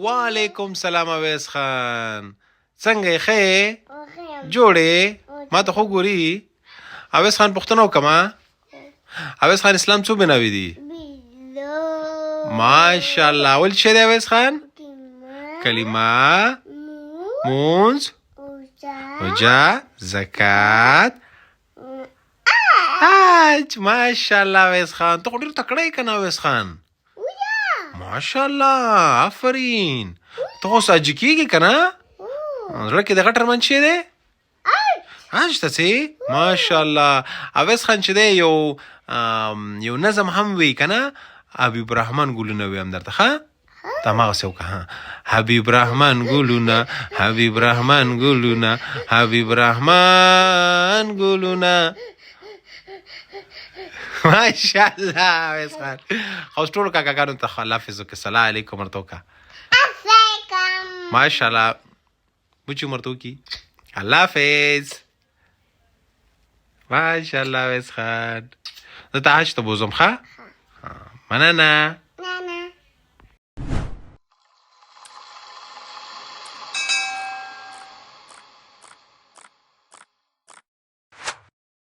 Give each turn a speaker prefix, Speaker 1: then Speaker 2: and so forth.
Speaker 1: وعلیکم سلام اویس خان څنګه یې ښه جوړې ما ته خو ګوري اویس خان پوښتنه وکړه اویس خان اسلام څو بناوي دي ماشاءالله اول څه دی اویس خان کلمه مونځ روژه زکات حج ماشاءالله اویس خان ته خو ډېر تکړه یې که نه اویس خان ماشاءالله آفرین ته خو ساجي کېږي که نه زړه کې د غټر من چې دی حج ته څې ماشاءالله اویس خان چې دی یو نظم هم وی که نه حبیب رحمان ګلونه ویم درته ښه ته هماغسې وکړه حبیب رحمان ګلونه حبیب رحمان ګلونه حبیب رحمان ګلونه ماشاءالله اویس خان خو ټولو کاکاګانو ته الله حافظ وکړه سلام علیکم ورته وکړه ماشاءالله بچي ورته وکړي الله حافظ ماشاءالله اویس خان زه ته حج ته بوځم ښه مننه